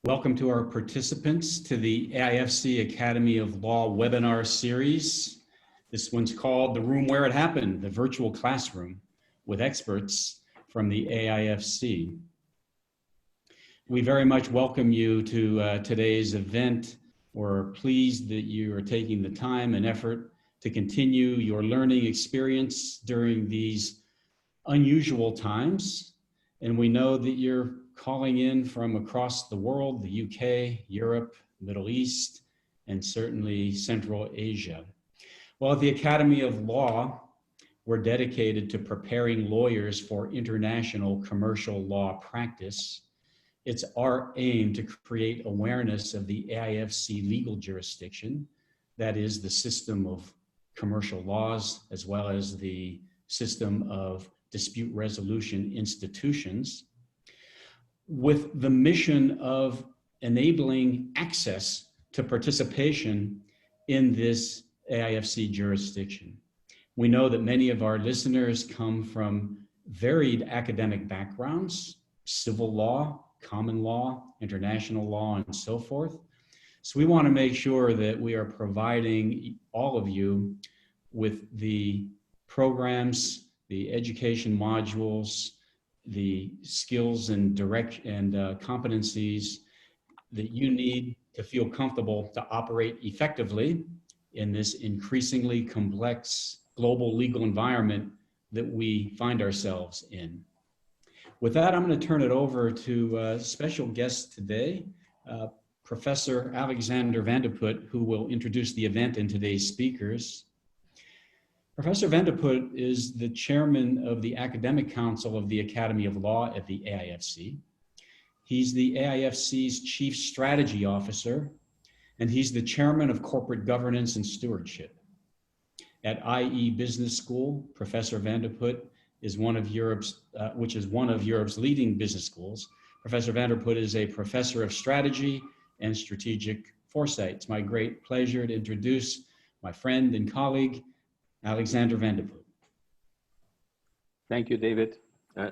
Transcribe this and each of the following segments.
Welcome to our participants to the AIFC Academy of Law webinar series. This one's called The Room Where It Happened, the virtual classroom with experts from the AIFC. We very much welcome you to today's event. We're pleased that you are taking the time and effort to continue your learning experience during these unusual times. And we know that you're calling in from across the world, the UK, Europe, Middle East, and certainly Central Asia. Well, at the Academy of Law, we're dedicated to preparing lawyers for international commercial law practice. It's our aim to create awareness of the AIFC legal jurisdiction, that is the system of commercial laws, as well as the system of dispute resolution institutions, with the mission of enabling access to participation in this AIFC jurisdiction. We know that many of our listeners come from varied academic backgrounds, civil law, common law, international law, and so forth. So we want to make sure that we are providing all of you with the programs, the education modules, the skills and competencies that you need to feel comfortable to operate effectively in this increasingly complex global legal environment that we find ourselves in. With that, I'm going to turn it over to a special guest today, Professor Alexander van de Putte, who will introduce the event and today's speakers. Professor van de Putte is the chairman of the Academic Council of the Academy of Law at the AIFC. He's the AIFC's Chief Strategy Officer, and he's the chairman of Corporate Governance and Stewardship. At IE Business School, Professor van de Putte is one of Europe's leading business schools. Professor van de Putte is a professor of strategy and strategic foresight. It's my great pleasure to introduce my friend and colleague, Alexander van de Putte. Thank you, David.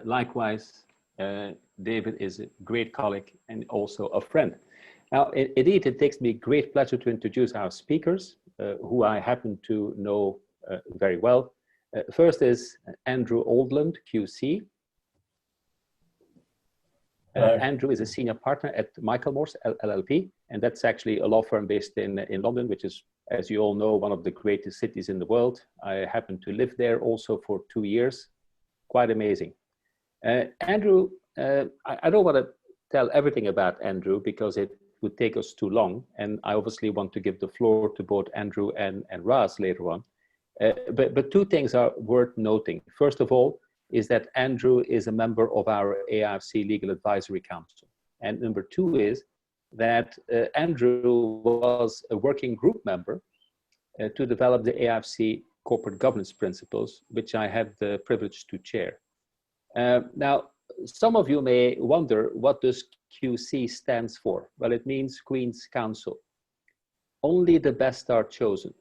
Likewise, David is a great colleague and also a friend. Now, indeed, it takes me great pleasure to introduce our speakers, who I happen to know very well. First is Andrew Oldland QC. Andrew is a senior partner at Michelmores LLP, and that's actually a law firm based in London, which is, as you all know, one of the greatest cities in the world. I happened to live there also for 2 years. Quite amazing. Andrew, I don't want to tell everything about Andrew because it would take us too long, and I obviously want to give the floor to both Andrew and Raz later on. But two things are worth noting. First of all, is that Andrew is a member of our AIFC Legal Advisory Council. And number two is that Andrew was a working group member to develop the AIFC corporate governance principles, which I had the privilege to chair. Now, some of you may wonder, what does QC stands for? Well, it means Queen's Counsel. Only the best are chosen.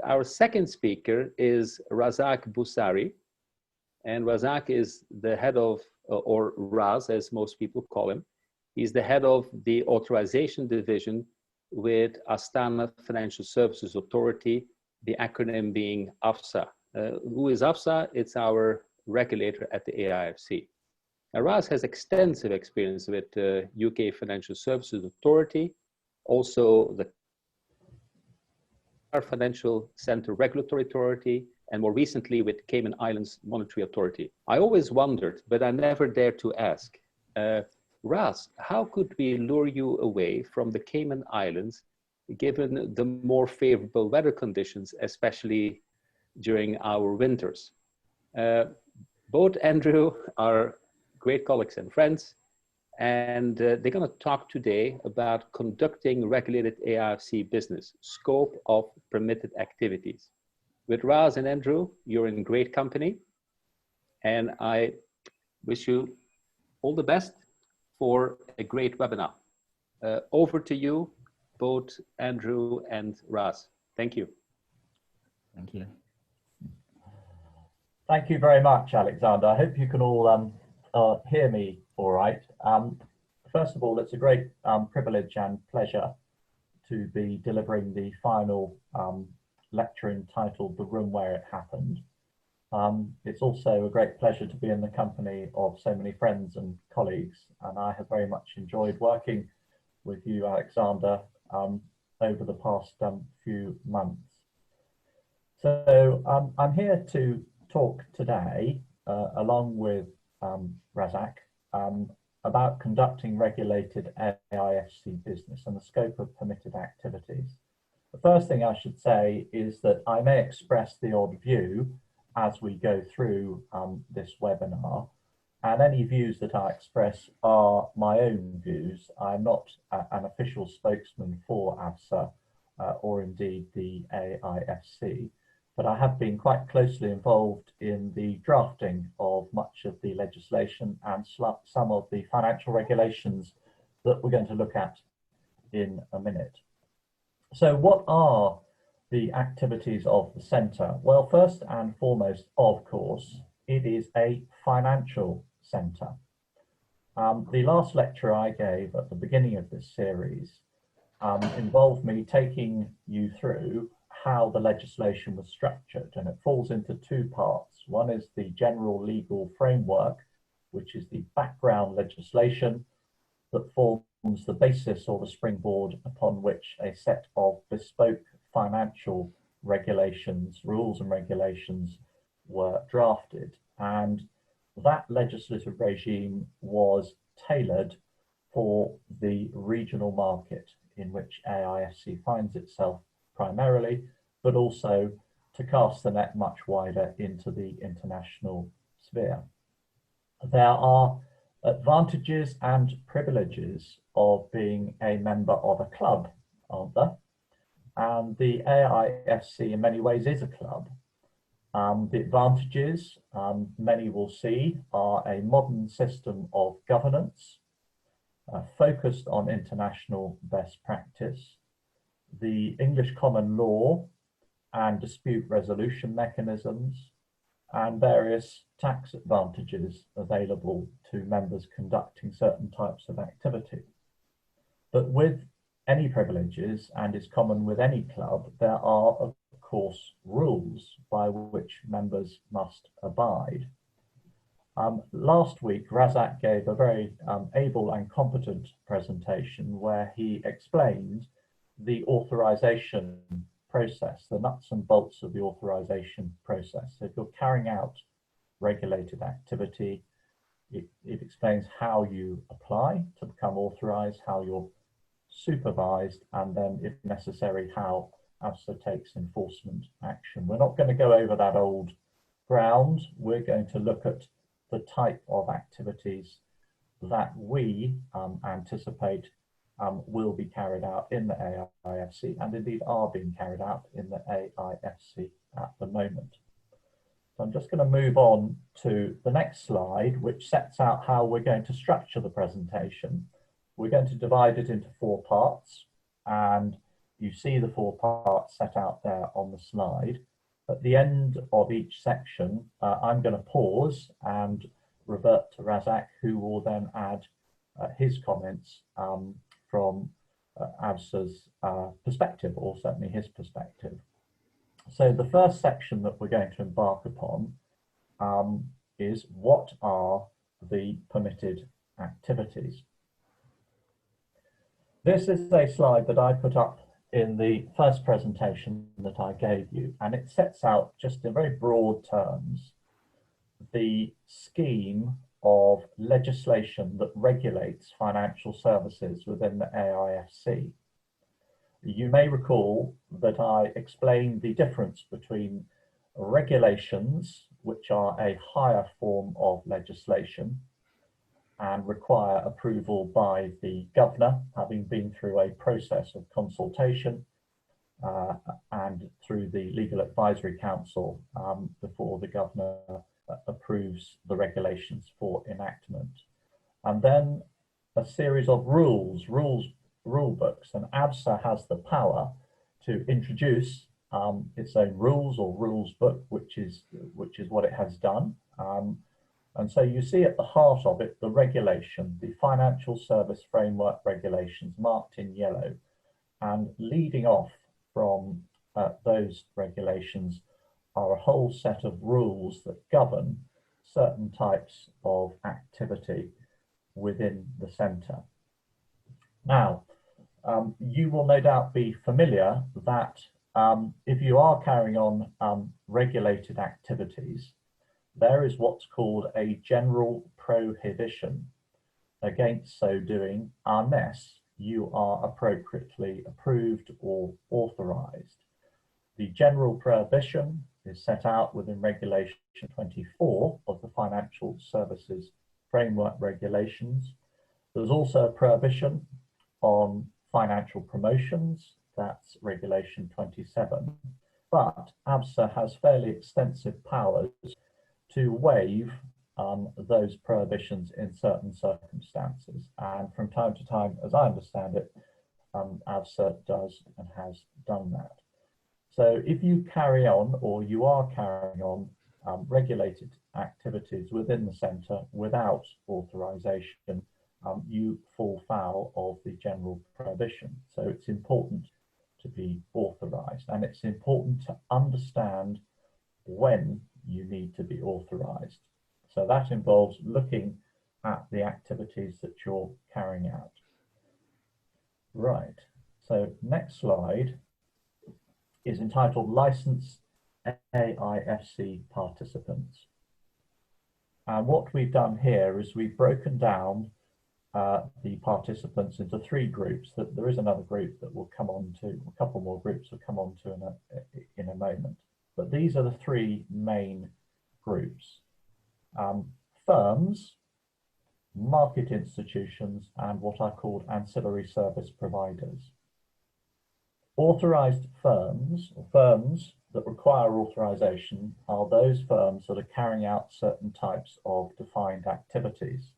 Our second speaker is Razak Boussari, and Razak is the head of, or Raz as most people call him, he's the head of the Authorisation Division with Astana Financial Services Authority, the acronym being AFSA. Who is AFSA? It's our regulator at the AIFC. Now, Raz has extensive experience with UK Financial Services Authority, also the Financial Center Regulatory Authority, and more recently with Cayman Islands Monetary Authority. I always wondered, but I never dared to ask, Raz, how could we lure you away from the Cayman Islands given the more favorable weather conditions, especially during our winters? Both Andrew are great colleagues and friends, and they're going to talk today about conducting regulated AIFC business, scope of permitted activities. With Raz and Andrew, you're in great company, and I wish you all the best for a great webinar. Over to you, both Andrew and Raz. Thank you. Thank you. Thank you very much, Alexander. I hope you can all hear me all right. first of all, it's a great privilege and pleasure to be delivering the final lecture entitled The Room Where It Happened. It's also a great pleasure to be in the company of so many friends and colleagues, and I have very much enjoyed working with you, Alexander, over the past few months. So I'm here to talk today, along with Razak, about conducting regulated AIFC business and the scope of permitted activities. The first thing I should say is that I may express the odd view as we go through this webinar, and any views that I express are my own views. I'm not an official spokesman for ABSA or indeed the AIFC, but I have been quite closely involved in the drafting of much of the legislation and some of the financial regulations that we're going to look at in a minute. So what are the activities of the centre? Well, first and foremost, of course, it is a financial centre. The last lecture I gave at the beginning of this series involved me taking you through how the legislation was structured, and it falls into two parts. One is the general legal framework, which is the background legislation that forms the basis or the springboard upon which a set of bespoke financial regulations, rules and regulations were drafted. And that legislative regime was tailored for the regional market in which AIFC finds itself primarily, but also to cast the net much wider into the international sphere. There are advantages and privileges of being a member of a club, aren't there? And the AIFC in many ways is a club. The advantages, many will see, are a modern system of governance focused on international best practice, the English common law and dispute resolution mechanisms, and various tax advantages available to members conducting certain types of activity. But with any privileges, and is common with any club, there are of course rules by which members must abide. Last week, Razak gave a very able and competent presentation where he explained the authorisation process, the nuts and bolts of the authorisation process. So if you're carrying out regulated activity, it explains how you apply to become authorised, how you're supervised, and then if necessary, how ABSA takes enforcement action. We're not going to go over that old ground. We're going to look at the type of activities that we anticipate will be carried out in the AIFC, and indeed are being carried out in the AIFC at the moment. So I'm just going to move on to the next slide, which sets out how we're going to structure the presentation. We're going to divide it into 4 parts, and you see the 4 parts set out there on the slide. At the end of each section, I'm going to pause and revert to Razak, who will then add his comments from ABSA's perspective, or certainly his perspective. So the first section that we're going to embark upon is what are the permitted activities. This is a slide that I put up in the first presentation that I gave you, and it sets out just in very broad terms the scheme of legislation that regulates financial services within the AIFC. You may recall that I explained the difference between regulations, which are a higher form of legislation and require approval by the governor, having been through a process of consultation and through the Legal Advisory Council before the governor approves the regulations for enactment. And then a series of rule books, and ABSA has the power to introduce its own rules or rules book, which is what it has done. And so you see at the heart of it, the regulation, the Financial Service Framework Regulations marked in yellow, and leading off from those regulations are a whole set of rules that govern certain types of activity within the centre. Now, you will no doubt be familiar that if you are carrying on regulated activities, there is what's called a general prohibition against so doing unless you are appropriately approved or authorised. The general prohibition is set out within Regulation 24 of the Financial Services Framework Regulations. There's also a prohibition on financial promotions, that's Regulation 27, but ABSA has fairly extensive powers to waive those prohibitions in certain circumstances. And from time to time, as I understand it, ABSA does and has done that. So if you carry on, or you are carrying on regulated activities within the centre without authorisation, you fall foul of the general prohibition. So it's important to be authorised, and it's important to understand when you need to be authorised. So that involves looking at the activities that you're carrying out. Right, so next slide is entitled Licensed AIFC Participants. And what we've done here is we've broken down the participants into three groups. That there is another group that we'll come on to, a couple more groups we'll come on to in a moment. But these are the three main groups. Firms, market institutions, and what are called ancillary service providers. Authorised firms, or firms that require authorisation, are those firms that are carrying out certain types of defined activities.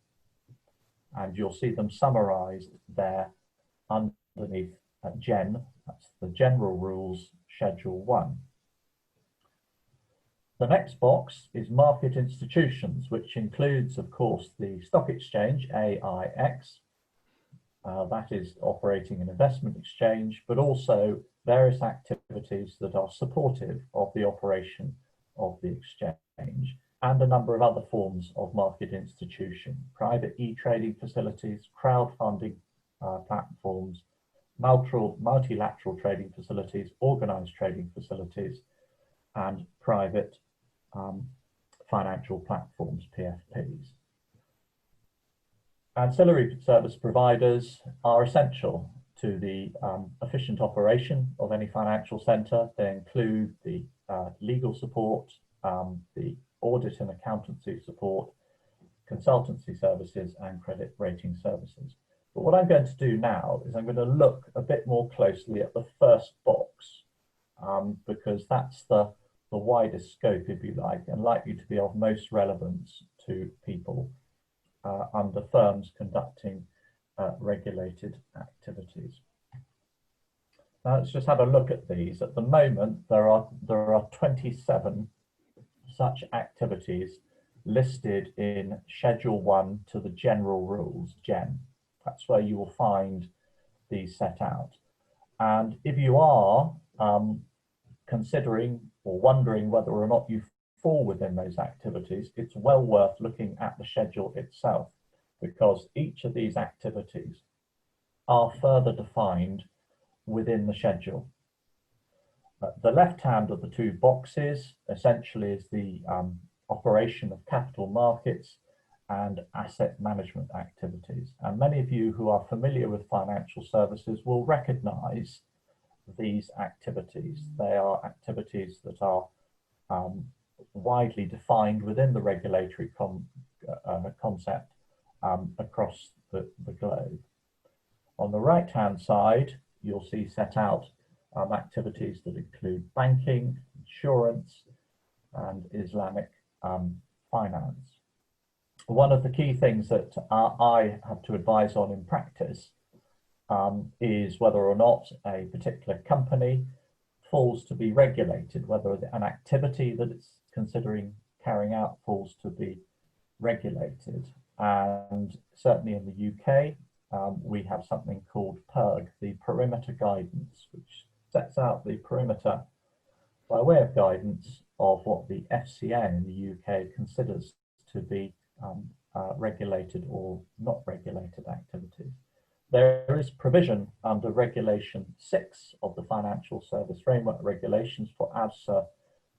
And you'll see them summarised there underneath GEN, that's the General Rules, Schedule 1. The next box is market institutions, which includes, of course, the stock exchange, AIX, that is operating an investment exchange, but also various activities that are supportive of the operation of the exchange, and a number of other forms of market institution, private e-trading facilities, crowdfunding platforms, multilateral trading facilities, organised trading facilities, and private financial platforms, PFPs. Ancillary service providers are essential to the efficient operation of any financial centre. They include the legal support, the audit and accountancy support, consultancy services, and credit rating services. But what I'm going to do now is I'm going to look a bit more closely at the first box, because that's the widest scope, if you like, and likely to be of most relevance to people under firms conducting regulated activities. Now let's just have a look at these. At the moment, there are 27 such activities listed in Schedule 1 to the General Rules, GEN. That's where you will find these set out. And if you are considering or wondering whether or not you fall within those activities, it's well worth looking at the schedule itself, because each of these activities are further defined within the schedule. The left hand of the two boxes essentially is the operation of capital markets and asset management activities. And many of you who are familiar with financial services will recognise these activities. They are activities that are widely defined within the regulatory concept across the globe. On the right hand side, you'll see set out activities that include banking, insurance, and Islamic finance. One of the key things that I have to advise on in practice is whether or not a particular company falls to be regulated, whether an activity that it's considering carrying out falls to be regulated. And certainly in the UK, we have something called PERG, the Perimeter Guidance, which sets out the perimeter by way of guidance of what the FCA in the UK considers to be regulated or not regulated activities. There is provision under Regulation 6 of the Financial Service Framework Regulations for AIFC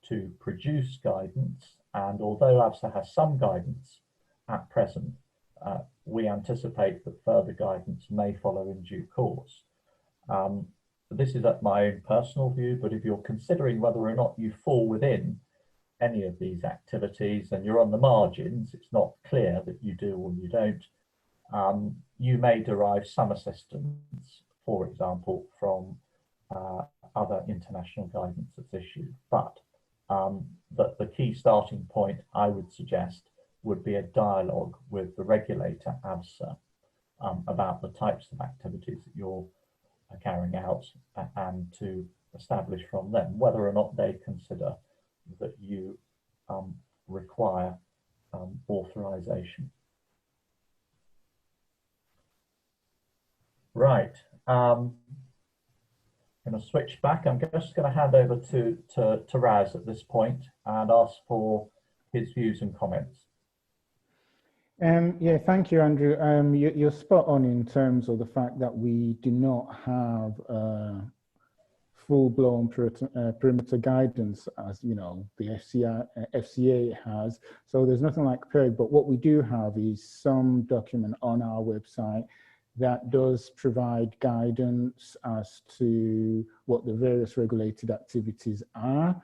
to produce guidance, and although AIFC has some guidance at present, we anticipate that further guidance may follow in due course. This is at my own personal view, but if you're considering whether or not you fall within any of these activities and you're on the margins, it's not clear that you do or you don't, you may derive some assistance, for example, from other international guidance that's issued. But the key starting point, I would suggest, would be a dialogue with the regulator, AIFC, about the types of activities that you're carrying out, and to establish from them whether or not they consider that you require authorization. Right. I'm going to switch back. I'm just going to hand over to Raz at this point and ask for his views and comments. Yeah, thank you, Andrew. You're spot on in terms of the fact that we do not have full-blown perimeter guidance, as you know, the FCA has. So there's nothing like PERG, but what we do have is some document on our website that does provide guidance as to what the various regulated activities are.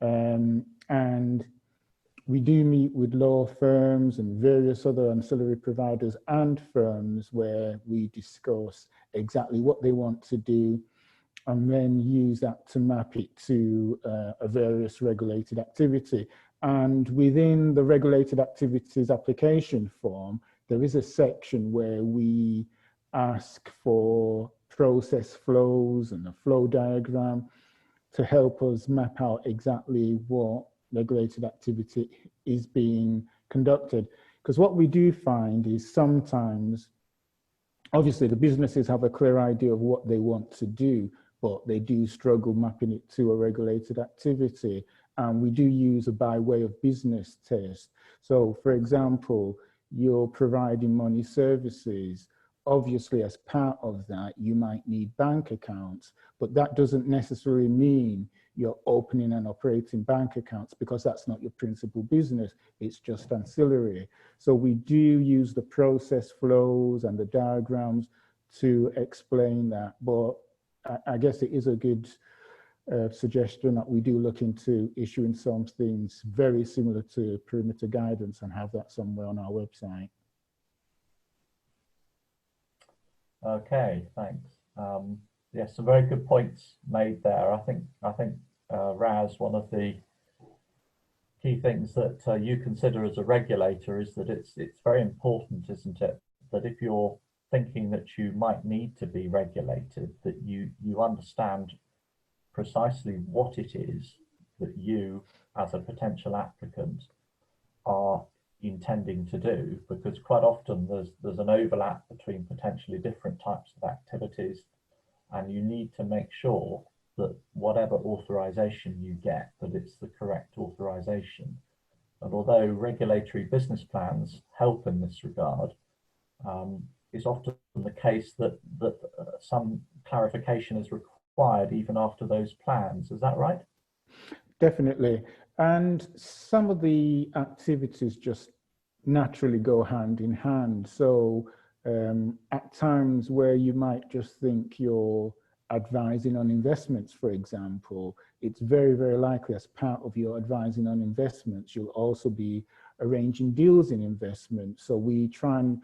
And we do meet with law firms and various other ancillary providers and firms where we discuss exactly what they want to do and then use that to map it to a various regulated activity. And within the regulated activities application form, there is a section where we ask for process flows and a flow diagram to help us map out exactly what regulated activity is being conducted. Because what we do find is sometimes, obviously the businesses have a clear idea of what they want to do, but they do struggle mapping it to a regulated activity. And we do use a by way of business test. So for example, you're providing money services. Obviously, as part of that, you might need bank accounts, but that doesn't necessarily mean you're opening and operating bank accounts, because that's not your principal business. It's just ancillary. So we do use the process flows and the diagrams to explain that. But I guess it is a good suggestion that we do look into issuing some things very similar to perimeter guidance and have that somewhere on our website. Okay, thanks. Yes, some very good points made there. I think Raz, one of the key things that you consider as a regulator is that it's very important, isn't it, that if you're thinking that you might need to be regulated, that you understand precisely what it is that you, as a potential applicant, are intending to do, because quite often there's an overlap between potentially different types of activities, and you need to make sure that whatever authorization you get, that it's the correct authorization. And although regulatory business plans help in this regard, it's often the case that some clarification is required even after those plans. Is that right? Definitely. And some of the activities just naturally go hand in hand. So at times where you might just think you're advising on investments, for example, it's very, very likely as part of your advising on investments, you'll also be arranging deals in investments. So we try and,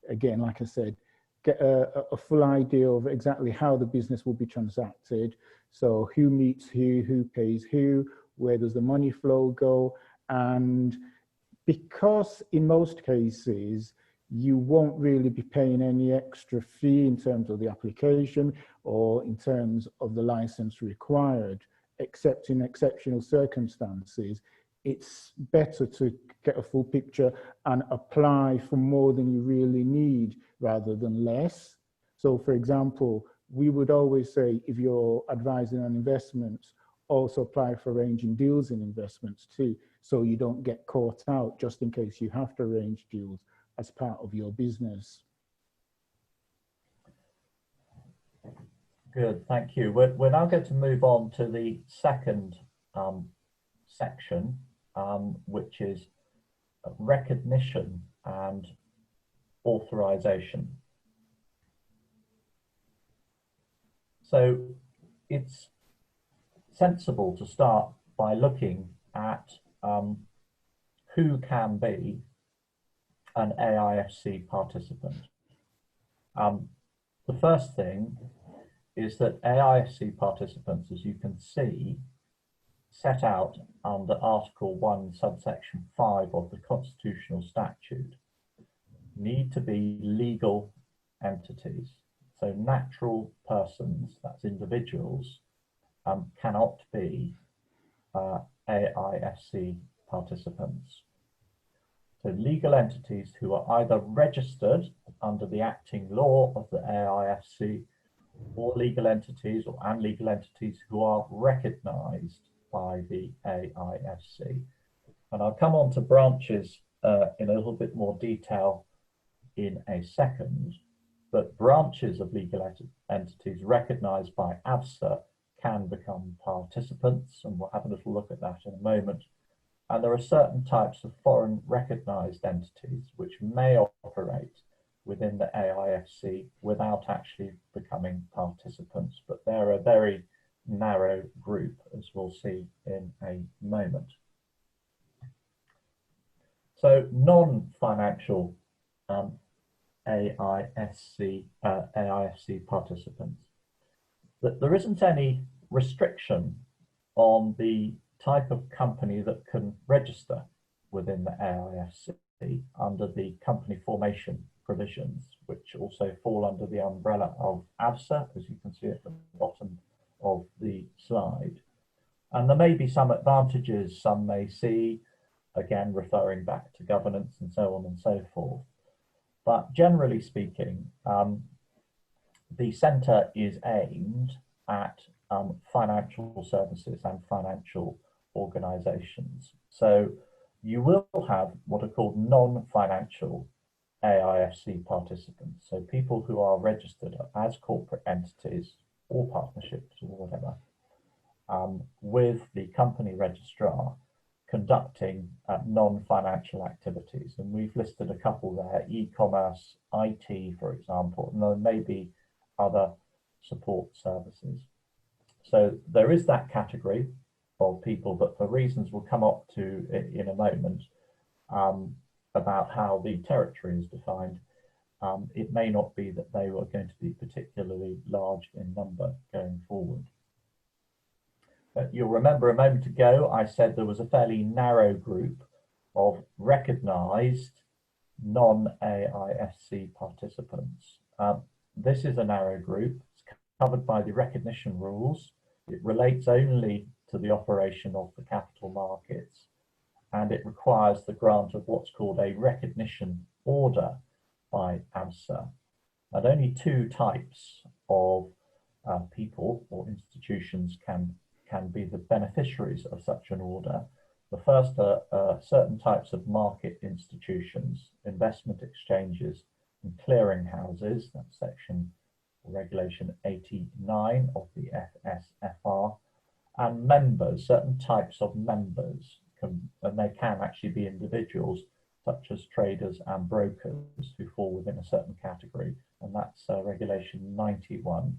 again, like I said, get a full idea of exactly how the business will be transacted. So who meets who pays who, where does the money flow go? And because in most cases, you won't really be paying any extra fee in terms of the application or in terms of the license required, except in exceptional circumstances, it's better to get a full picture and apply for more than you really need rather than less. So for example, we would always say, if you're advising on investments, also apply for arranging deals in investments too, so you don't get caught out just in case you have to arrange deals as part of your business. Good, thank you. We're now going to move on to the second section, which is recognition and authorization. So it's sensible to start by looking at who can be an AIFC participant. The first thing is that AIFC participants, as you can see, set out under Article 1, subsection 5 of the Constitutional Statute, need to be legal entities. So natural persons, that's individuals, cannot be AIFC participants. So legal entities who are either registered under the acting law of the AIFC, or legal entities and legal entities who are recognised by the AIFC. And I'll come on to branches in a little bit more detail in a second, but branches of legal entities recognised by AIFC can become participants, and we'll have a little look at that in a moment. And there are certain types of foreign recognised entities which may operate within the AIFC without actually becoming participants, but they're a very narrow group, as we'll see in a moment. So non-financial AIFC participants, there isn't any restriction on the type of company that can register within the AIFC under the company formation provisions, which also fall under the umbrella of AIFC, as you can see at the bottom of the slide. And there may be some advantages some may see, again referring back to governance and so on and so forth. But generally speaking, the centre is aimed at financial services and financial organisations. So you will have what are called non-financial AIFC participants, so people who are registered as corporate entities or partnerships or whatever, with the company registrar conducting non-financial activities. And we've listed a couple there: e-commerce, IT, for example, and there may be other support services. So there is that category of people, but for reasons we'll come up to in a moment about how the territory is defined, it may not be that they are going to be particularly large in number going forward. You'll remember a moment ago I said there was a fairly narrow group of recognised non-AIFC participants. This is a narrow group. It's covered by the recognition rules. It relates only to the operation of the capital markets, and it requires the grant of what's called a recognition order by AIFC. And only two types of people or institutions can be the beneficiaries of such an order. The first are certain types of market institutions, investment exchanges and clearing houses, that's section regulation 89 of the FSFR, and members, certain types of members, and they can actually be individuals such as traders and brokers who fall within a certain category, and that's regulation 91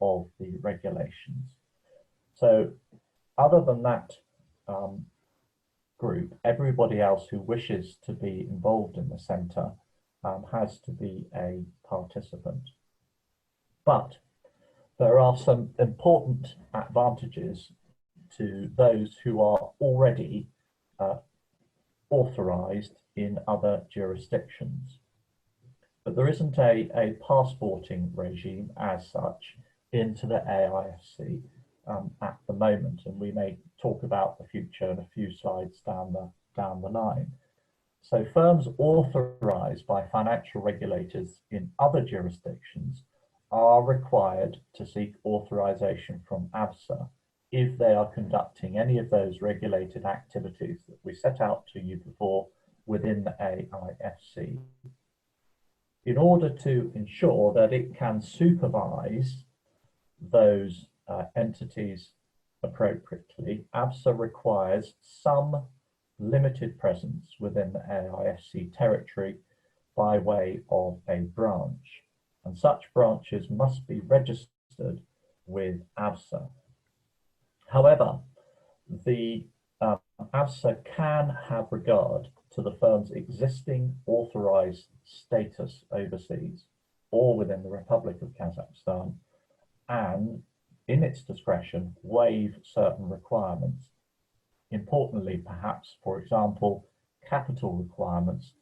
of the regulations. So other than that group, everybody else who wishes to be involved in the centre has to be a participant. But there are some important advantages to those who are already authorised in other jurisdictions. But there isn't a passporting regime as such into the AIFC, at the moment, and we may talk about the future in a few slides down the line. So firms authorized by financial regulators in other jurisdictions are required to seek authorization from AIFC if they are conducting any of those regulated activities that we set out to you before within the AIFC, in order to ensure that it can supervise those entities appropriately. AIFC requires some limited presence within the AIFC territory by way of a branch, and such branches must be registered with AIFC. However, the AIFC can have regard to the firm's existing authorized status overseas or within the Republic of Kazakhstan, and in its discretion waive certain requirements. Importantly, perhaps, for example, capital requirements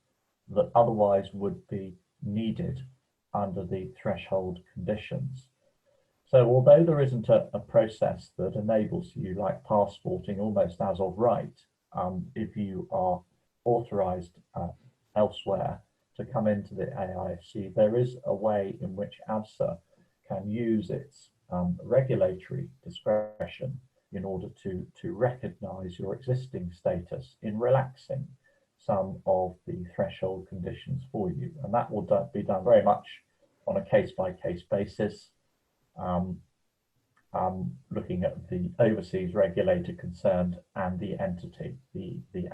that otherwise would be needed under the threshold conditions. So although there isn't a process that enables you, like passporting, almost as of right, if you are authorized elsewhere to come into the AIFC, there is a way in which AIFC can use its regulatory discretion in order to recognize your existing status in relaxing some of the threshold conditions for you. And that will be done very much on a case-by-case basis, looking at the overseas regulator concerned and the entity, the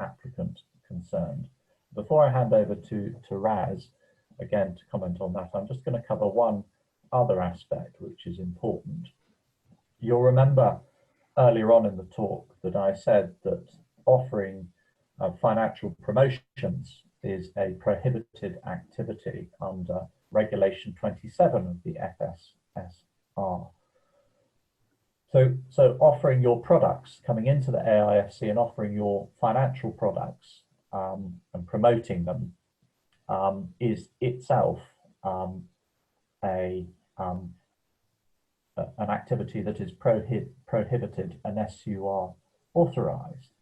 applicant concerned. Before I hand over to Raz, again, to comment on that, I'm just going to cover one other aspect which is important. You'll remember earlier on in the talk that I said that offering financial promotions is a prohibited activity under Regulation 27 of the FSSR. So offering your products, coming into the AIFC and offering your financial products and promoting them is itself an activity that is prohibited unless you are authorized.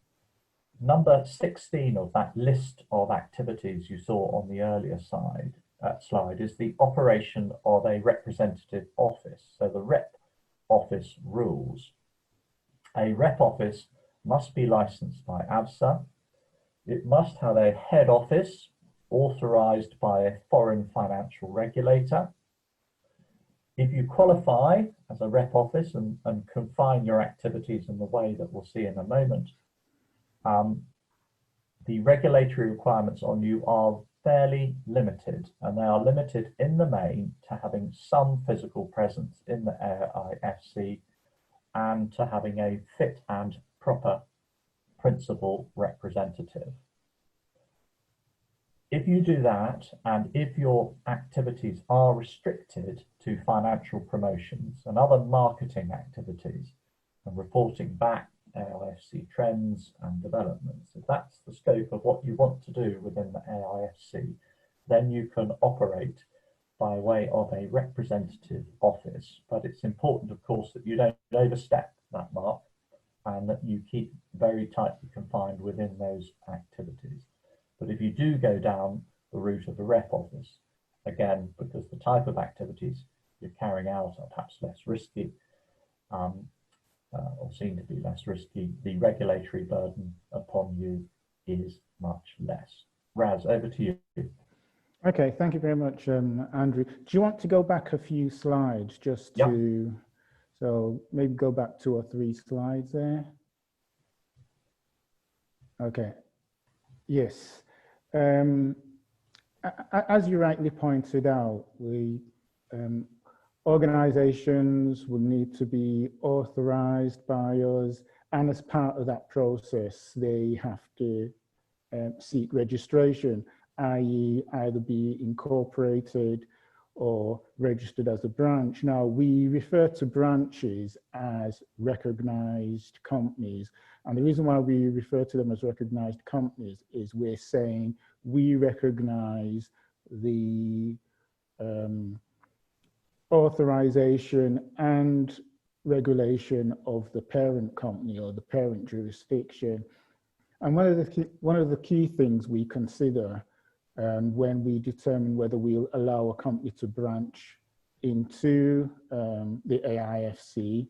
Number 16 of that list of activities you saw on the earlier slide is the operation of a representative office. So the rep office rules. A rep office must be licensed by AIFC. It must have a head office authorized by a foreign financial regulator. If you qualify as a rep office and confine your activities in the way that we'll see in a moment, the regulatory requirements on you are fairly limited, and they are limited in the main to having some physical presence in the AIFC and to having a fit and proper principal representative. If you do that, and if your activities are restricted to financial promotions and other marketing activities and reporting back AIFC trends and developments, if that's the scope of what you want to do within the AIFC, then you can operate by way of a representative office. But it's important, of course, that you don't overstep that mark and that you keep very tightly confined within those activities. But if you do go down the route of a rep office, again, because the type of activities you're carrying out are perhaps less risky, or seem to be less risky, the regulatory burden upon you is much less. Raz, over to you. Okay, thank you very much, Andrew. Do you want to go back a few slides just to, so maybe go back 2 or 3 slides there? Okay, yes. As you rightly pointed out, organizations will need to be authorized by us, and as part of that process, they have to seek registration, i.e. either be incorporated or registered as a branch. Now, we refer to branches as recognized companies, and the reason why we refer to them as recognized companies is we're saying we recognize the authorization and regulation of the parent company or the parent jurisdiction. And one of the key things we consider when we determine whether we'll allow a company to branch into the AIFC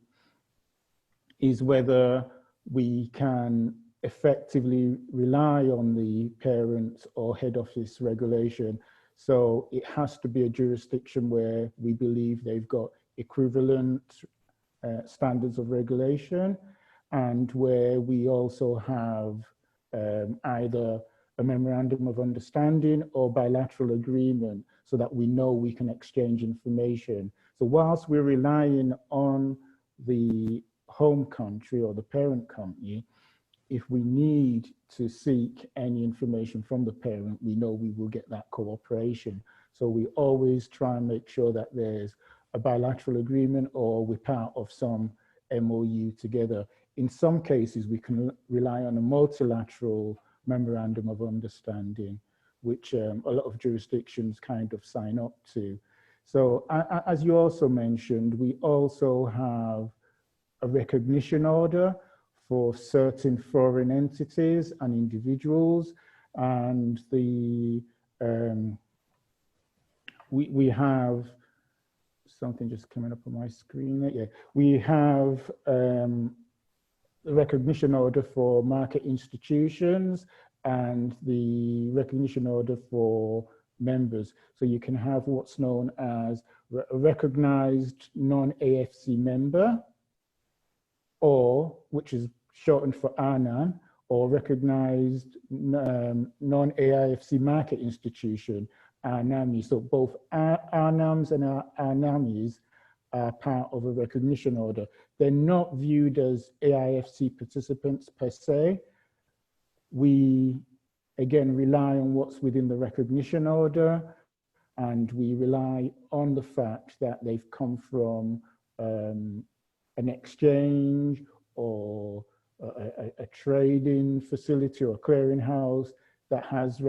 is whether we can effectively rely on the parent or head office regulation. So it has to be a jurisdiction where we believe they've got equivalent standards of regulation, and where we also have either a memorandum of understanding or bilateral agreement so that we know we can exchange information. So whilst we're relying on the home country or the parent company, if we need to seek any information from the parent, we know we will get that cooperation. So we always try and make sure that there's a bilateral agreement or we're part of some MOU together. In some cases, we can rely on a multilateral memorandum of understanding, which a lot of jurisdictions kind of sign up to. So as you also mentioned, we also have a recognition order for certain foreign entities and individuals, and the we have something just coming up on my screen there. Yeah, we have the recognition order for market institutions and the recognition order for members. So you can have what's known as a recognized non-AIFC member, or which is shortened for RNAM, or recognized non-AIFC market institution, RNAMI. So both RNAMs and RNAMIs are part of a recognition order. They're not viewed as AIFC participants per se. We, again, rely on what's within the recognition order, and we rely on the fact that they've come from an exchange or a trading facility or clearinghouse that has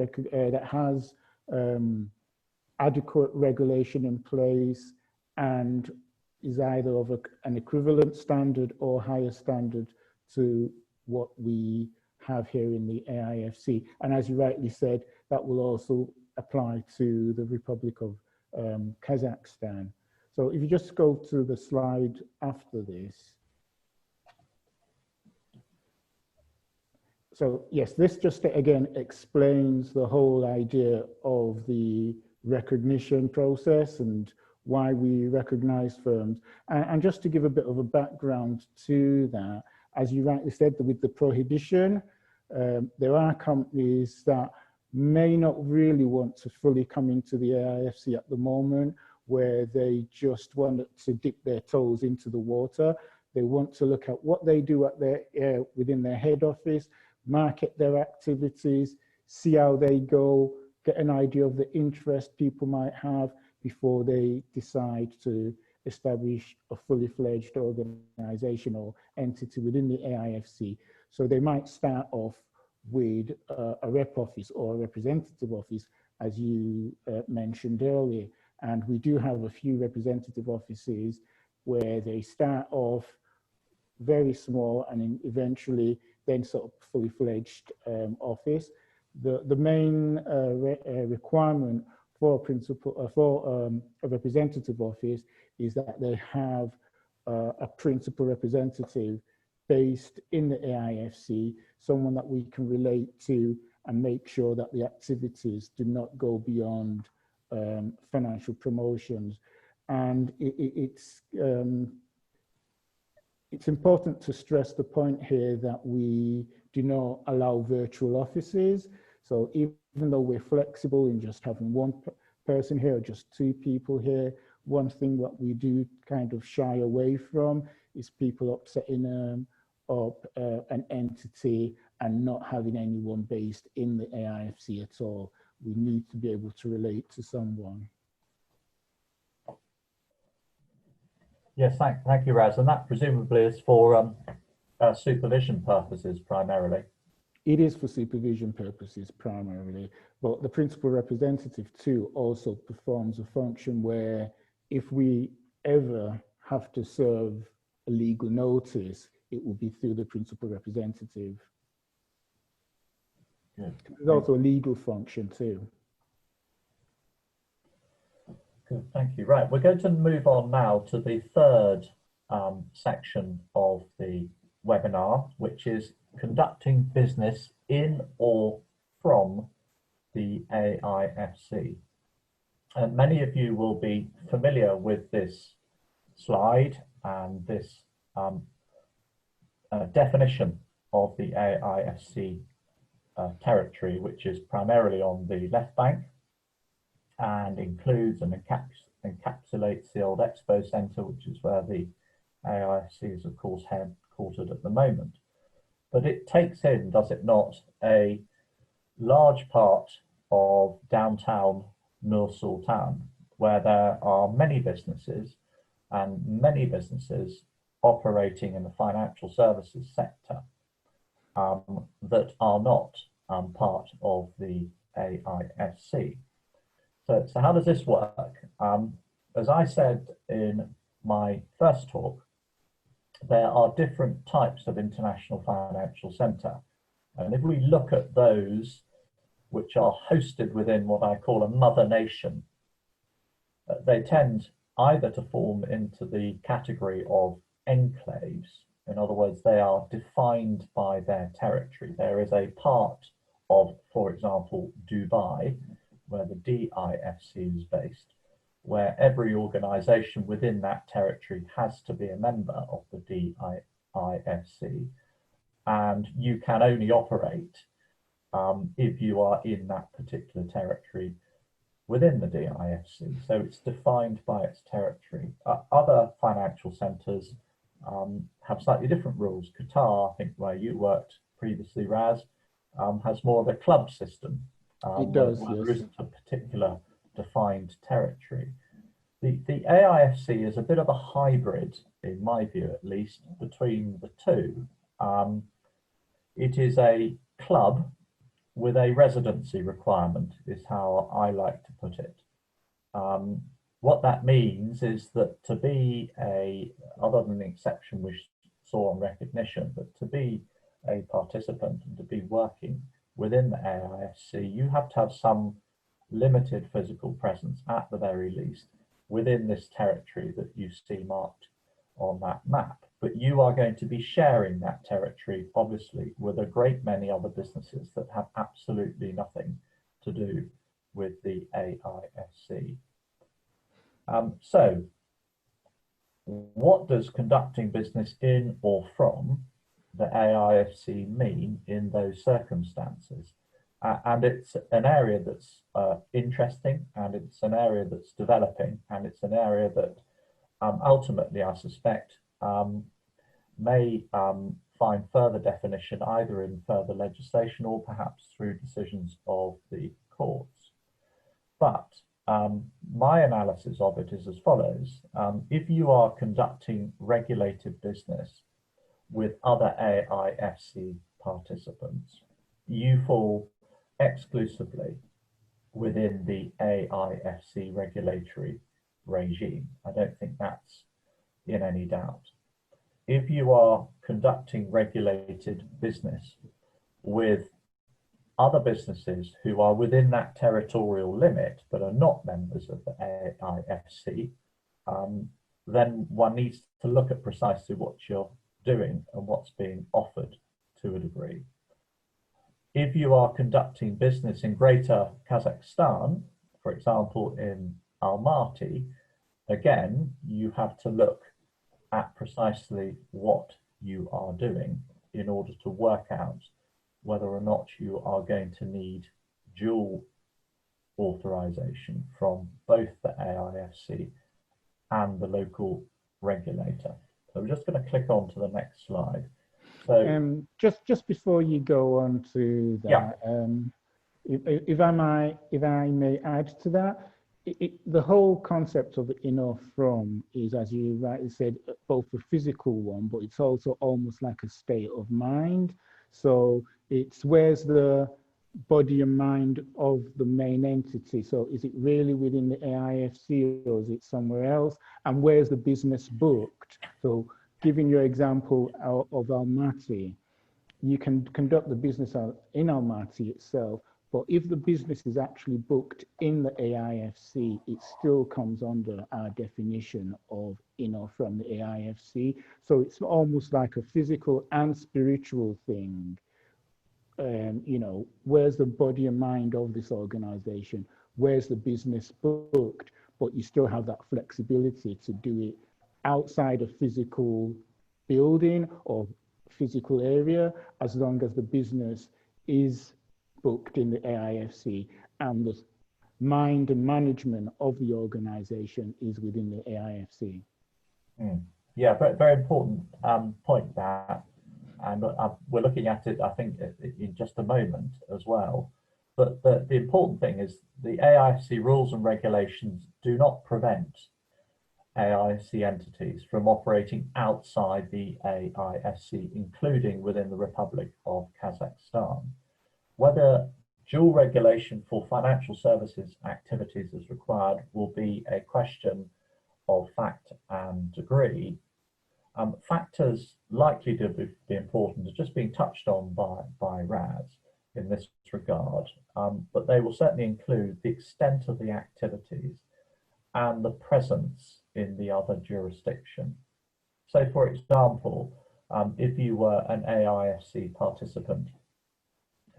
adequate regulation in place and is either of an equivalent standard or higher standard to what we have here in the AIFC. And as you rightly said, that will also apply to the Republic of Kazakhstan. So if you just go to the slide after this. So yes, this just again explains the whole idea of the recognition process and why we recognize firms. And just to give a bit of a background to that, as you rightly said, with the prohibition, there are companies that may not really want to fully come into the AIFC at the moment, where they just want to dip their toes into the water. They want to look at what they do at their within their head office, market their activities, see how they go, get an idea of the interest people might have before they decide to establish a fully fledged organization or entity within the AIFC. So they might start off with a rep office or a representative office, as you mentioned earlier. And we do have a few representative offices where they start off very small and eventually then sort of fully fledged office. The main requirement for a representative office is that they have a principal representative based in the AIFC, someone that we can relate to and make sure that the activities do not go beyond financial promotions. And it's important to stress the point here that we do not allow virtual offices. So even though we're flexible in just having one person here or just two people here, one thing that we do kind of shy away from is people setting up an entity and not having anyone based in the AIFC at all. We need to be able to relate to someone. Yes, thank you, Raz. And that presumably is for supervision purposes primarily. It is for supervision purposes primarily, but the principal representative too also performs a function where if we ever have to serve a legal notice, it will be through the principal representative. Good. There's also a legal function too. Good, thank you. Right, we're going to move on now to the third section of the webinar, which is conducting business in or from the AIFC. And many of you will be familiar with this slide and this definition of the AIFC territory, which is primarily on the left bank and includes and encapsulates the old Expo Centre, which is where the AIFC is, of course, headquartered at the moment. But it takes in, does it not, a large part of downtown Nur Sultan, where there are many businesses and many businesses operating in the financial services sector that are not part of the AIFC. So how does this work? As I said in my first talk, there are different types of international financial centre. And if we look at those which are hosted within what I call a mother nation, they tend either to form into the category of enclaves. In other words, they are defined by their territory. There is a part of, for example, Dubai, where the DIFC is based, where every organisation within that territory has to be a member of the DIFC, and you can only operate if you are in that particular territory within the DIFC. So it's defined by its territory. Other financial centres have slightly different rules. Qatar, I think where you worked previously, Raz, has more of a club system. It does, where yes. There isn't a particular defined territory. The AIFC is a bit of a hybrid, in my view at least, between the two. It is a club with a residency requirement, is how I like to put it. What that means is that to be other than the exception we saw on recognition, but to be a participant and to be working within the AIFC, you have to have some limited physical presence at the very least within this territory that you see marked on that map. But you are going to be sharing that territory, obviously, with a great many other businesses that have absolutely nothing to do with the AIFC. So, what does conducting business in or from the AIFC mean in those circumstances? And it's an area that's interesting, and it's an area that's developing, and it's an area that ultimately, I suspect, may find further definition either in further legislation or perhaps through decisions of the courts. But my analysis of it is as follows. If you are conducting regulated business with other AIFC participants, you fall exclusively within the AIFC regulatory regime. I don't think that's in any doubt. If you are conducting regulated business with other businesses who are within that territorial limit but are not members of the AIFC, then one needs to look at precisely what you're doing and what's being offered to a degree. If you are conducting business in Greater Kazakhstan, for example, in Almaty, again, you have to look at precisely what you are doing in order to work out whether or not you are going to need dual authorization from both the AIFC and the local regulator. So we're just going to click on to the next slide. So just before you go on to that, if I may add to that, the whole concept of in or from is, as you rightly said, both a physical one, but it's also almost like a state of mind. So it's where's the body and mind of the main entity. So is it really within the AIFC or is it somewhere else? And where's the business booked? So giving your example of Almaty, you can conduct the business in Almaty itself, but if the business is actually booked in the AIFC, it still comes under our definition of from the AIFC. So it's almost like a physical and spiritual thing. Where's the body and mind of this organization? Where's the business booked? But you still have that flexibility to do it outside a physical building or physical area, as long as the business is booked in the AIFC and the mind and management of the organization is within the AIFC. Yeah, very, very important point that, and we're looking at it, I think, in just a moment as well. But the important thing is the AIFC rules and regulations do not prevent AIFC entities from operating outside the AIFC, including within the Republic of Kazakhstan. Whether dual regulation for financial services activities is required will be a question of fact and degree. Factors likely to be important are just being touched on by Raz in this regard, but they will certainly include the extent of the activities and the presence in the other jurisdiction. So, for example, if you were an AIFC participant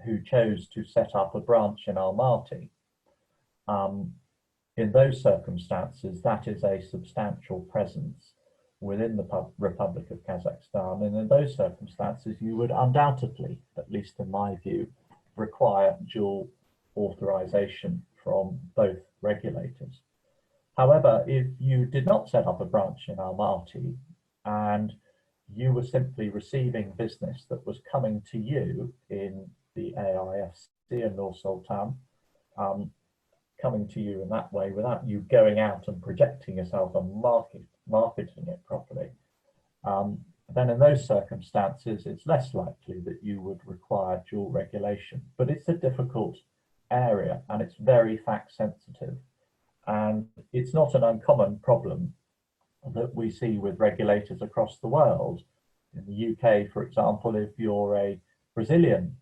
who chose to set up a branch in Almaty, in those circumstances, that is a substantial presence within the Republic of Kazakhstan. And in those circumstances, you would undoubtedly, at least in my view, require dual authorization from both regulators. However, if you did not set up a branch in Almaty and you were simply receiving business that was coming to you in the AIFC in Nur Sultan, coming to you in that way without you going out and projecting yourself and marketing it properly, then in those circumstances, it's less likely that you would require dual regulation. But it's a difficult area and it's very fact sensitive. And it's not an uncommon problem that we see with regulators across the world. In the UK, for example, if you're a Brazilian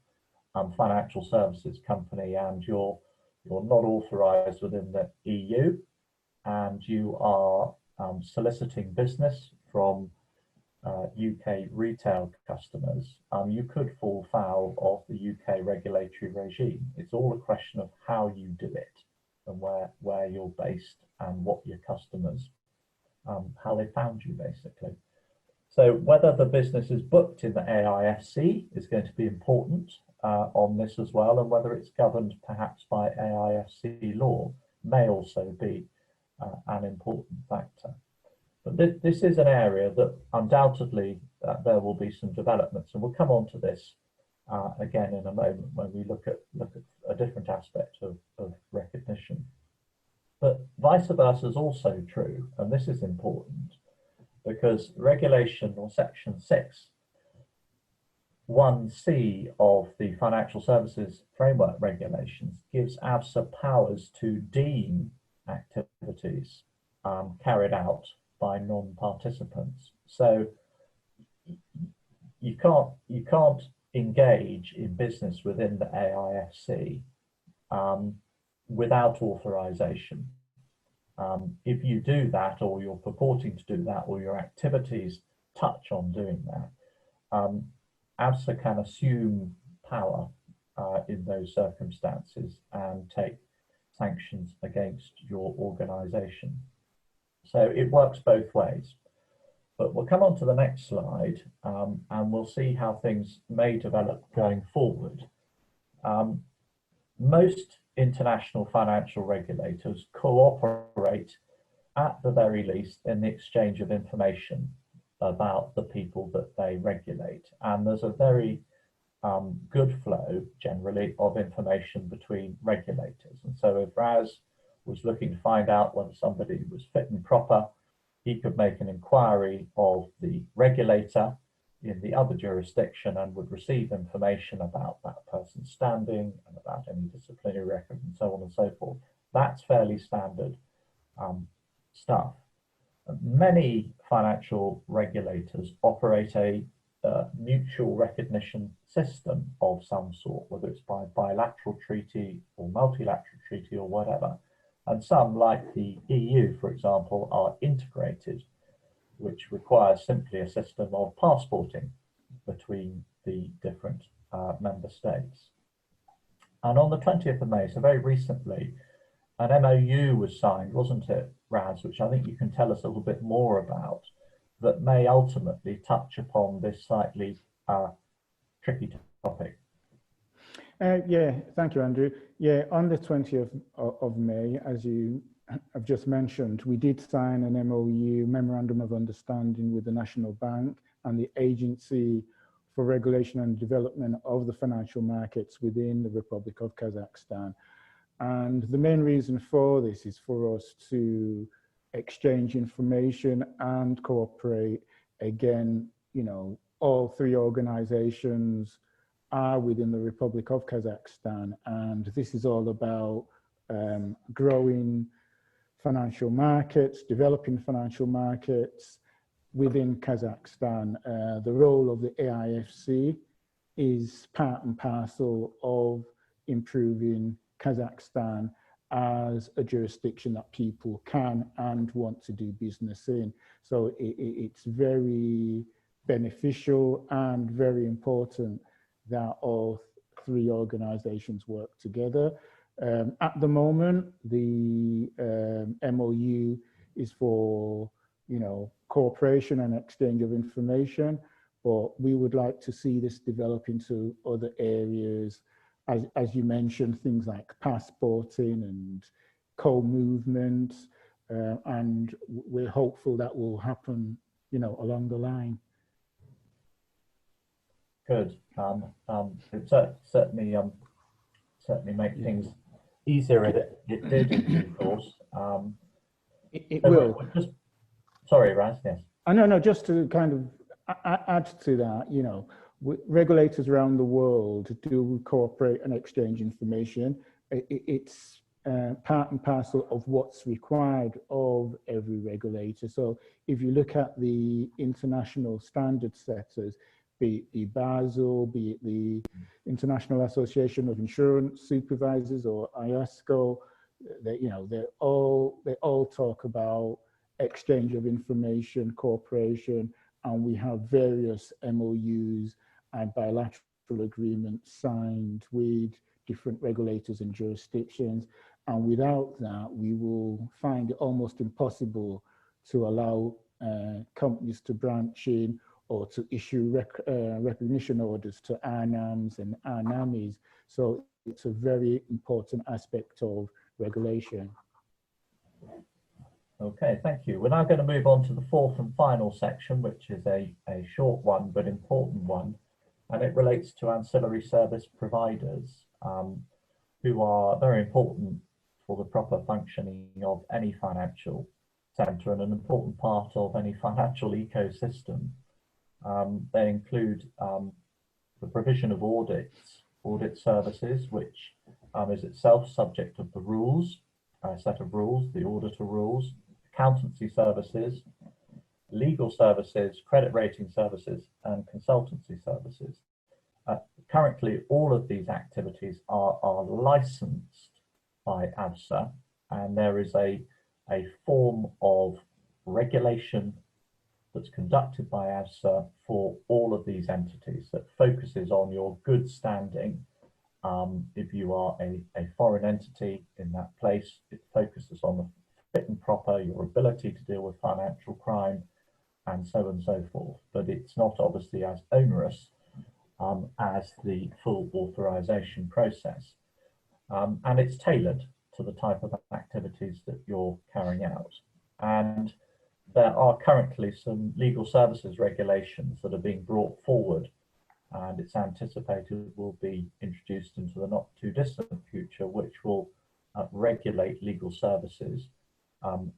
financial services company and you're not authorized within the EU and you are soliciting business from UK retail customers, you could fall foul of the UK regulatory regime. It's all a question of how you do it and where you're based and what your customers, how they found you, basically. So whether the business is booked in the AIFC is going to be important on this as well, and whether it's governed perhaps by AIFC law may also be an important factor. But this is an area that undoubtedly there will be some developments, and we'll come on to this again in a moment when we look at a different aspect of recognition. But vice versa is also true, and this is important because regulation or section 6, 1C of the Financial Services Framework Regulations gives ABSA powers to deem activities carried out by non-participants. So you can't engage in business within the AIFC without authorization. If you do that, or you're purporting to do that, or your activities touch on doing that, ABSA can assume power in those circumstances and take sanctions against your organization. So it works both ways. But we'll come on to the next slide and we'll see how things may develop going forward. Most international financial regulators cooperate at the very least in the exchange of information about the people that they regulate. And there's a very good flow generally of information between regulators. And so if Raz was looking to find out whether somebody was fit and proper, he could make an inquiry of the regulator in the other jurisdiction and would receive information about that person's standing and about any disciplinary record and so on and so forth. That's fairly standard stuff. Many financial regulators operate a mutual recognition system of some sort, whether it's by bilateral treaty or multilateral treaty or whatever. And some, like the EU, for example, are integrated, which requires simply a system of passporting between the different member states. And on the 20th of May, so very recently, an MOU was signed, wasn't it, Raz, which I think you can tell us a little bit more about, that may ultimately touch upon this slightly tricky topic. Yeah, thank you, Andrew. Yeah, on the 20th of May, as you have just mentioned, we did sign an MOU, Memorandum of Understanding, with the National Bank and the Agency for Regulation and Development of the Financial Markets within the Republic of Kazakhstan. And the main reason for this is for us to exchange information and cooperate. Again, you know, all three organizations are within the Republic of Kazakhstan, and this is all about growing financial markets, developing financial markets within Kazakhstan. The role of the AIFC is part and parcel of improving Kazakhstan as a jurisdiction that people can and want to do business in. So it's very beneficial and very important that all three organizations work together. At the moment, the MOU is for, you know, cooperation and exchange of information, but we would like to see this develop into other areas, as you mentioned, things like passporting and co-movement, and we're hopeful that will happen, you know, along the line. Good. It certainly make things easier. It did, of course. It so will. Sorry, Raz. Yes. No, just to kind of add to that, you know, regulators around the world do cooperate and exchange information. It's part and parcel of what's required of every regulator. So if you look at the international standard setters, be it the Basel, be it the International Association of Insurance Supervisors or IOSCO, they all talk about exchange of information, cooperation, and we have various MOUs and bilateral agreements signed with different regulators and jurisdictions. And without that, we will find it almost impossible to allow companies to branch in or to issue recognition orders to ANAMs and ANAMIs. So it's a very important aspect of regulation. Okay, thank you. We're now going to move on to the fourth and final section, which is a short one but important one, and it relates to ancillary service providers, who are very important for the proper functioning of any financial centre and an important part of any financial ecosystem. They include the provision of audit services, which is itself subject of the rules, a set of rules, the auditor rules, accountancy services, legal services, credit rating services, and consultancy services. Currently, all of these activities are licensed by AIFC, and there is a form of regulation that's conducted by AIFC for all of these entities that focuses on your good standing. If you are a foreign entity in that place, it focuses on the fit and proper, your ability to deal with financial crime, and so forth. But it's not obviously as onerous as the full authorization process. And it's tailored to the type of activities that you're carrying out. And there are currently some legal services regulations that are being brought forward, and it's anticipated will be introduced into the not too distant future, which will regulate legal services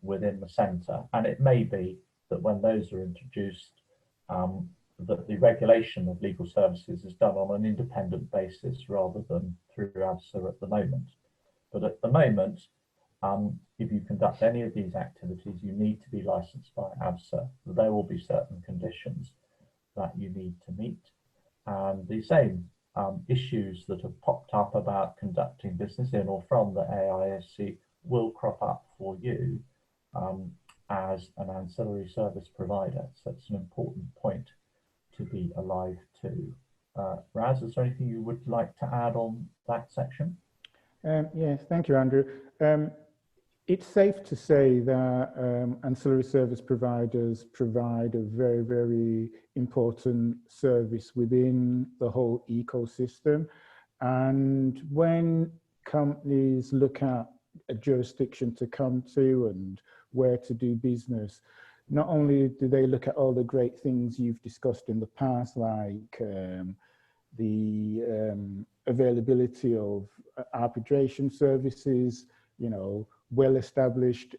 within the centre. And it may be that when those are introduced, that the regulation of legal services is done on an independent basis rather than through AIFC at the moment. But at the moment, if you conduct any of these activities, you need to be licensed by ABSA. There will be certain conditions that you need to meet. And the same issues that have popped up about conducting business in or from the AIFC will crop up for you as an ancillary service provider. So it's an important point to be alive to. Raz, is there anything you would like to add on that section? Yes, thank you, Andrew. It's safe to say that ancillary service providers provide a very, very important service within the whole ecosystem. And when companies look at a jurisdiction to come to and where to do business, not only do they look at all the great things you've discussed in the past, like the availability of arbitration services, you know, well-established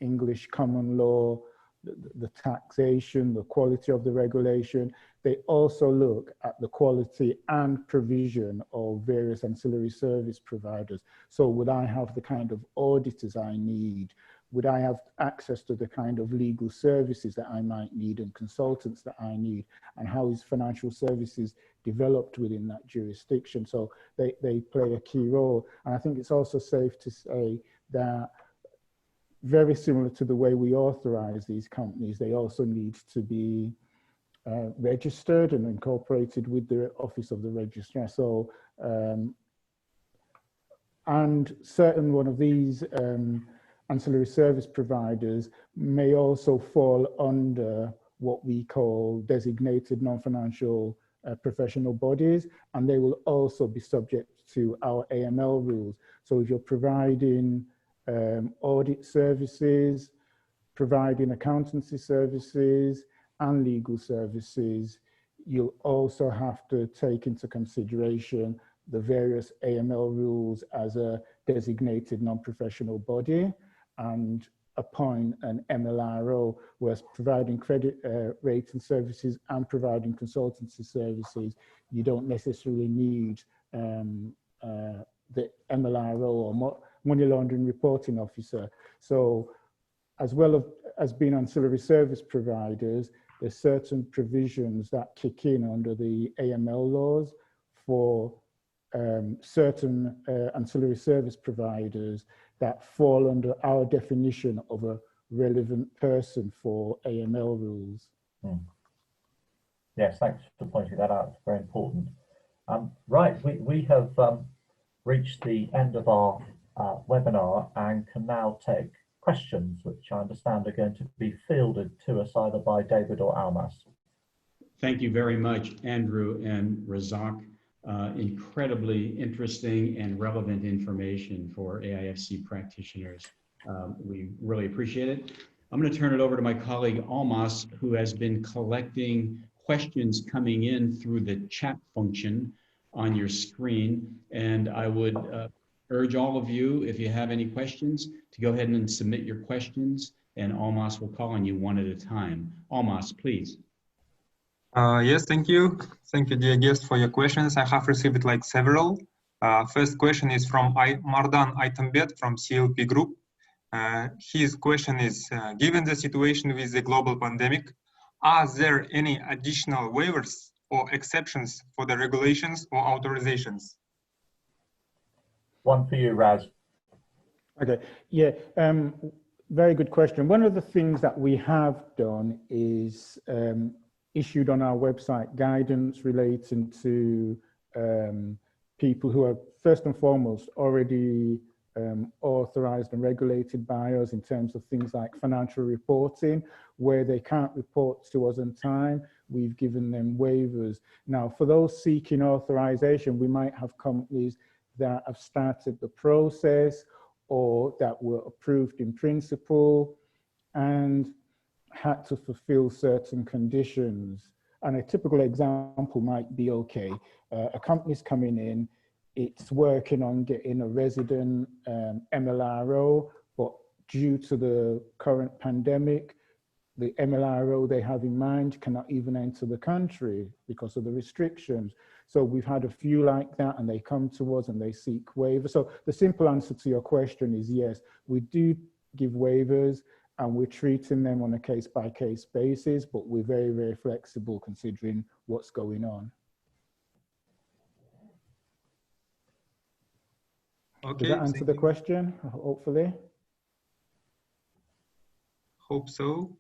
English common law, the taxation, the quality of the regulation. They also look at the quality and provision of various ancillary service providers. So would I have the kind of auditors I need? Would I have access to the kind of legal services that I might need and consultants that I need? And how is financial services developed within that jurisdiction? So they play a key role. And I think it's also safe to say that very similar to the way we authorize these companies, they also need to be registered and incorporated with the Office of the Registrar. So, and certain one of these ancillary service providers may also fall under what we call designated non-financial professional bodies, and they will also be subject to our AML rules. So if you're providing audit services, providing accountancy services and legal services, you'll also have to take into consideration the various AML rules as a designated non-professional body and appoint an MLRO, whereas providing credit rating services and providing consultancy services, you don't necessarily need the MLRO or money laundering reporting officer. So as well as being ancillary service providers, there's certain provisions that kick in under the AML laws for certain ancillary service providers that fall under our definition of a relevant person for AML rules. Yes, thanks for pointing that out. It's very important. Right, we have reached the end of our webinar and can now take questions, which I understand are going to be fielded to us either by David or Almas. Thank you very much, Andrew and Razak. Incredibly interesting and relevant information for AIFC practitioners. We really appreciate it. I'm going to turn it over to my colleague Almas, who has been collecting questions coming in through the chat function on your screen. And I would urge all of you, if you have any questions, to go ahead and submit your questions, and Almas will call on you one at a time. Almas, please. Yes, thank you. Thank you, dear guest, for your questions. I have received like several. First question is from Mardan Aytambet from CLP Group. His question is, given the situation with the global pandemic, are there any additional waivers or exceptions for the regulations or authorizations? One for you, Raz. Okay, yeah, very good question. One of the things that we have done is issued on our website guidance relating to people who are first and foremost already authorized and regulated by us in terms of things like financial reporting, where they can't report to us on time. We've given them waivers. Now, for those seeking authorization, we might have companies that have started the process or that were approved in principle and had to fulfill certain conditions. And a typical example might be, okay, a company's coming in, it's working on getting a resident MLRO, but due to the current pandemic, the MLRO they have in mind cannot even enter the country because of the restrictions. So we've had a few like that, and they come to us and they seek waivers. So the simple answer to your question is yes, we do give waivers, and we're treating them on a case-by-case basis, but we're very, very flexible considering what's going on. Okay. Does that answer the question, hopefully? Hope so.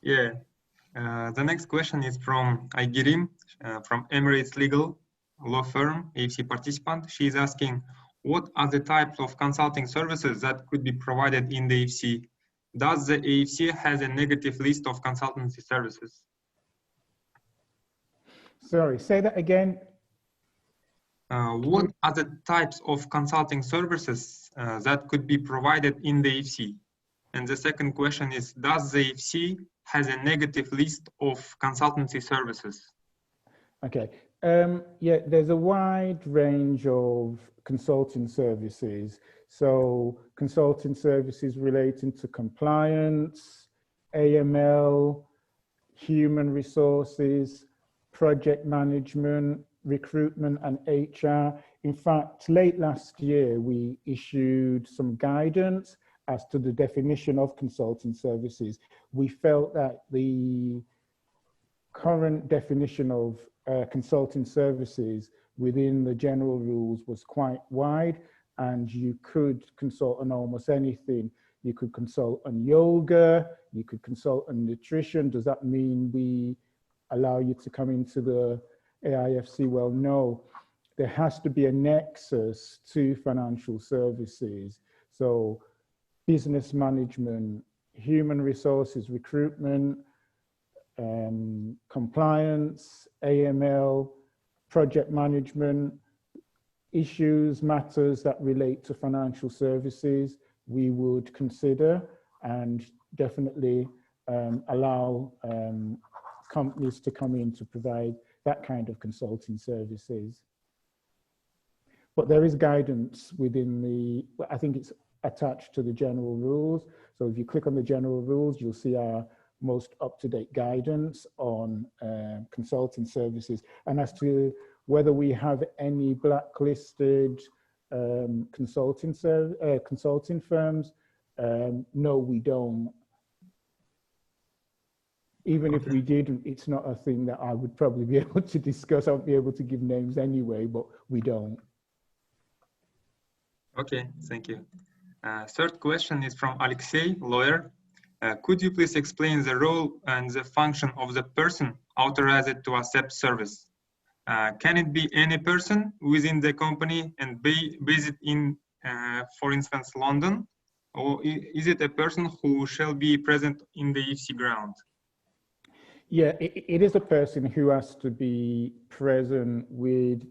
Yeah. The next question is from Aygirim from Emirates Legal Law Firm, AIFC participant. She is asking, what are the types of consulting services that could be provided in the AIFC? Does the AIFC has a negative list of consultancy services? Sorry, say that again. What are the types of consulting services that could be provided in the AIFC? And the second question is, does the AIFC has a negative list of consultancy services? Okay. Yeah, there's a wide range of consulting services. So consulting services relating to compliance, AML, human resources, project management, recruitment, and HR. In fact, late last year, we issued some guidance as to the definition of consulting services. We felt that the current definition of consulting services within the general rules was quite wide, and you could consult on almost anything. You could consult on yoga, you could consult on nutrition. Does that mean we allow you to come into the AIFC? Well, no. There has to be a nexus to financial services. So business management, human resources, recruitment, compliance, AML, project management, issues, matters that relate to financial services, we would consider and definitely allow companies to come in to provide that kind of consulting services. But there is guidance within the, I think it's attached to the general rules. So if you click on the general rules, you'll see our most up-to-date guidance on consulting services. And as to whether we have any blacklisted consulting firms, no, we don't. Even if we did, it's not a thing that I would probably be able to discuss. I won't be able to give names anyway, but we don't. Okay, thank you. Third question is from Alexei, lawyer. Could you please explain the role and the function of the person authorized to accept service? Can it be any person within the company and be based in, for instance, London? Or is it a person who shall be present in the AIFC ground? Yeah, it is a person who has to be present with,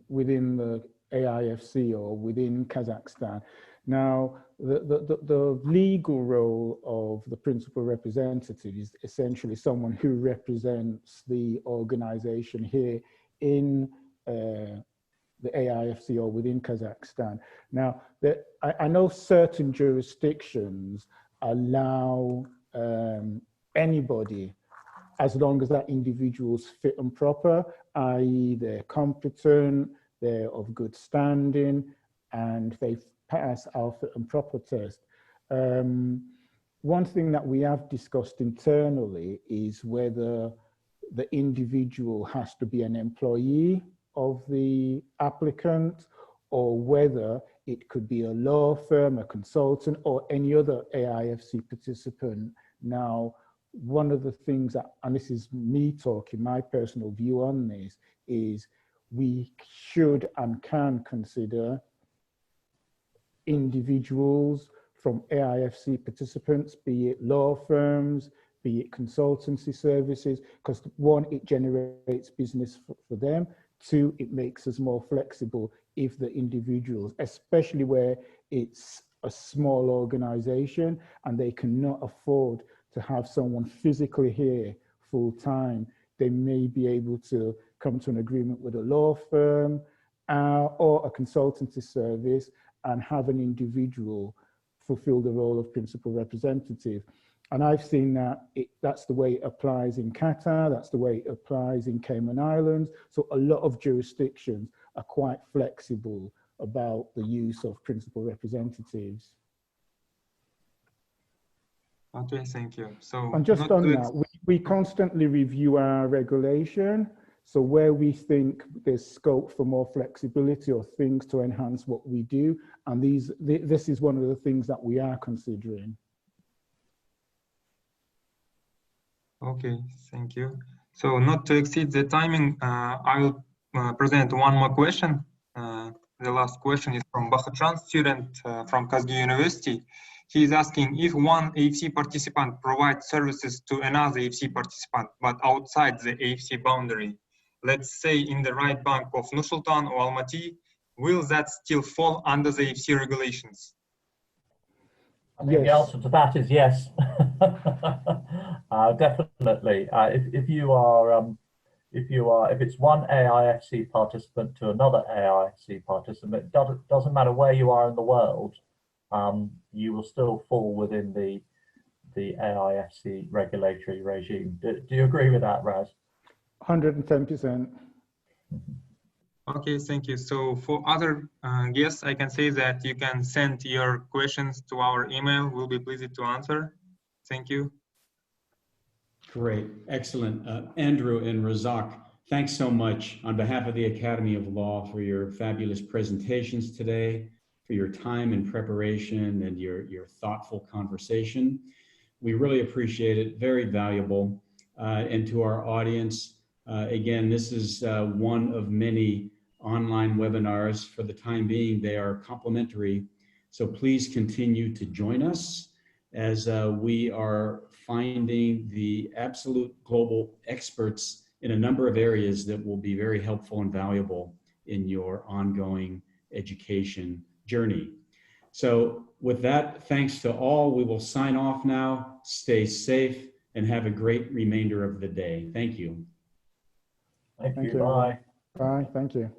within the AIFC or within Kazakhstan. Now, the legal role of the principal representative is essentially someone who represents the organization here in the AIFC or within Kazakhstan. Now, I know certain jurisdictions allow anybody, as long as that individual's fit and proper, i.e. they're competent, they're of good standing, and they've passed our fit and proper test. One thing that we have discussed internally is whether the individual has to be an employee of the applicant, or whether it could be a law firm, a consultant, or any other AIFC participant. Now, one of the things that, and this is me talking, my personal view on this, is we should and can consider individuals from AIFC participants, be it law firms, be it consultancy services, because one, it generates business for them. Two, it makes us more flexible if the individuals, especially where it's a small organization and they cannot afford to have someone physically here full time, they may be able to come to an agreement with a law firm or a consultancy service and have an individual fulfill the role of principal representative. And I've seen that that's the way it applies in Qatar, that's the way it applies in Cayman Islands. So a lot of jurisdictions are quite flexible about the use of principal representatives. Okay, thank you. So, and just on that, we constantly review our regulation. So where we think there's scope for more flexibility or things to enhance what we do, and this is one of the things that we are considering. Okay, thank you. So not to exceed the timing, I will present one more question. The last question is from Bakhtran, student from Kazgi University. He is asking if one AIFC participant provides services to another AIFC participant, but outside the AIFC boundary, let's say in the right bank of Nur Sultan or Almaty, will that still fall under the AIFC regulations? I think the answer to that is yes. Definitely. If it's one AIFC participant to another AIFC participant, it doesn't matter where you are in the world, you will still fall within the AIFC regulatory regime. Do you agree with that, Raz? 110%. Okay, thank you. So for other guests, I can say that you can send your questions to our email. We'll be pleased to answer. Thank you. Great, excellent. Andrew and Razak, thanks so much on behalf of the Academy of Law for your fabulous presentations today, for your time and preparation and your thoughtful conversation. We really appreciate it, very valuable. And to our audience, again, this is one of many online webinars. For the time being, they are complimentary. So please continue to join us as we are finding the absolute global experts in a number of areas that will be very helpful and valuable in your ongoing education journey. So with that, thanks to all. We will sign off now. Stay safe and have a great remainder of the day. Thank you. Thank you. Bye. Bye. Thank you.